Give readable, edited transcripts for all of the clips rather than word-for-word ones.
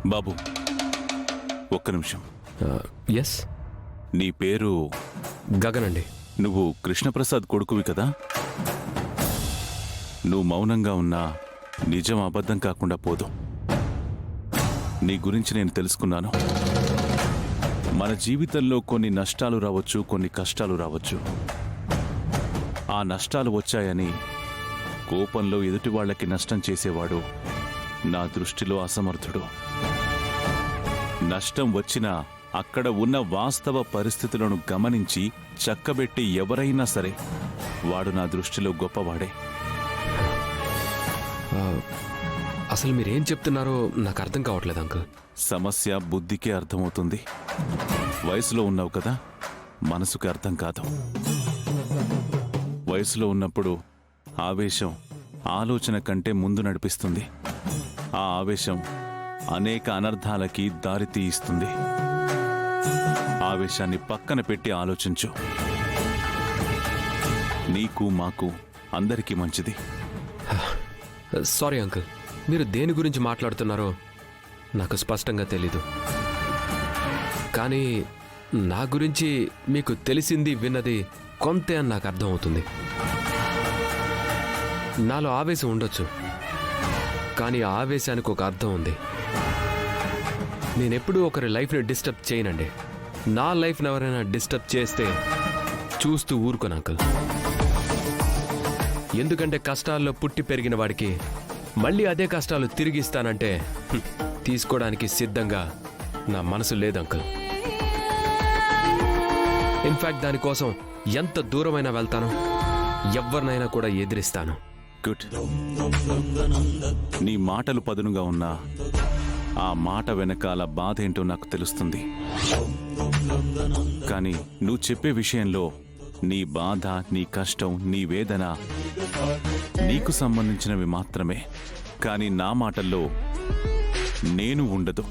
బాబు, ఒక్క నిమిషం. ఎస్. నీ పేరు గగన్ అండి. నువ్వు కృష్ణప్రసాద్ కొడుకువి కదా? నువ్వు మౌనంగా ఉన్నా నిజం అబద్ధం కాకుండా పోదు. నీ గురించి నేను తెలుసుకున్నాను. మన జీవితంలో కొన్ని నష్టాలు రావచ్చు, కొన్ని కష్టాలు రావచ్చు. ఆ నష్టాలు వచ్చాయని కోపంలో ఎదుటి వాళ్ళకి నష్టం చేసేవాడు నా దృష్టిలో అసమర్థుడు. నష్టం వచ్చినా అక్కడ ఉన్న వాస్తవ పరిస్థితులను గమనించి చక్కబెట్టి ఎవరైనా సరే వాడు నా దృష్టిలో గొప్పవాడే. అసలు మీరేం చెప్తున్నారో నాకు అర్థం కావట్లేదు అంకుల్. సమస్య బుద్ధికే అర్థమవుతుంది. వయసులో ఉన్నావు కదా, మనసుకి అర్థం కాదు. వయసులో ఉన్నప్పుడు ఆవేశం ఆలోచన కంటే ముందు నడిపిస్తుంది. ఆ ఆవేశం అనేక అనర్థాలకి దారితీయిస్తుంది. ఆవేశాన్ని పక్కన పెట్టి ఆలోచించు. నీకు మాకు అందరికీ మంచిది. సారీ అంకుల్, మీరు దేని గురించి మాట్లాడుతున్నారో నాకు స్పష్టంగా తెలీదు. కానీ నా గురించి మీకు తెలిసింది విన్నది కొంతే అని నాకు అర్థం అవుతుంది. నాలో ఆవేశం ఉండొచ్చు, కానీ ఆ ఆవేశానికి ఒక అర్థం ఉంది. నేనెప్పుడూ ఒకరి లైఫ్ని డిస్టర్బ్ చేయనండి. నా లైఫ్ని ఎవరైనా డిస్టర్బ్ చేస్తే చూస్తూ ఊరుకోను అంకుల్. ఎందుకంటే కష్టాల్లో పుట్టి పెరిగిన వాడికి మళ్ళీ అదే కష్టాలు తిరిగిస్తానంటే తీసుకోవడానికి సిద్ధంగా నా మనసు లేదు అంకుల్. ఇన్ఫాక్ట్ దానికోసం ఎంత దూరమైనా వెళ్తాను, ఎవరినైనా కూడా ఎదిరిస్తాను. గుడ్. నీ మాటలు పదునుగా ఉన్నా ఆ మాట వెనకాల బాధ ఏంటో నాకు తెలుస్తుంది. కానీ నువ్వు చెప్పే విషయంలో నీ బాధ, నీ కష్టం, నీ వేదన నీకు సంబంధించినవి మాత్రమే. కానీ నా మాటల్లో నేను ఉండదు,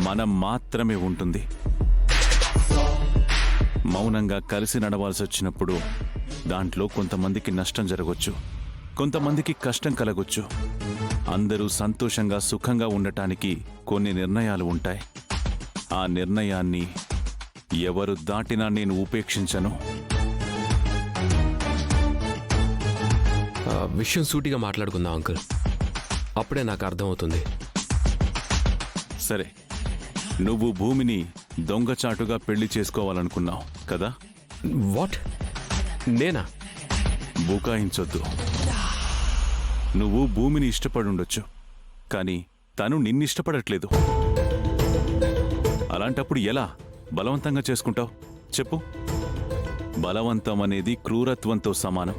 మనం మాత్రమే ఉంటుంది. మౌనంగా కలిసి నడవాల్సి వచ్చినప్పుడు దాంట్లో కొంతమందికి నష్టం జరగొచ్చు, కొంతమందికి కష్టం కలగొచ్చు. అందరూ సంతోషంగా సుఖంగా ఉండటానికి కొన్ని నిర్ణయాలు ఉంటాయి. ఆ నిర్ణయాన్ని ఎవరు దాటినా నేను ఉపేక్షించను. విషయం సూటిగా మాట్లాడుకుందాం అంకుల్, అప్పుడే నాకు అర్థమవుతుంది. సరే, నువ్వు భూమిని దొంగచాటుగా పెళ్లి చేసుకోవాలనుకున్నావు కదా? వాట్? నేనా? బుకాయించొద్దు. నువ్వు భూమిని ఇష్టపడుండొచ్చు, కానీ తను నిన్నిష్టపడట్లేదు. అలాంటప్పుడు ఎలా బలవంతంగా చేసుకుంటావు చెప్పు? బలవంతం అనేది క్రూరత్వంతో సమానం.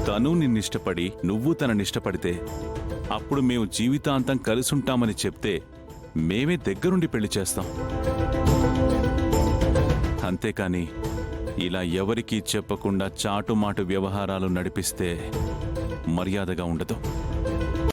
తను నిన్నిష్టపడి నువ్వు తననిష్టపడితే అప్పుడు మేము జీవితాంతం కలిసుంటామని చెప్తే మేమే దగ్గరుండి పెళ్లి చేస్తాం. అంతేకాని ఇలా ఎవరికీ చెప్పకుండా చాటుమాటు వ్యవహారాలు నడిపిస్తే మర్యాదగా ఉండదు.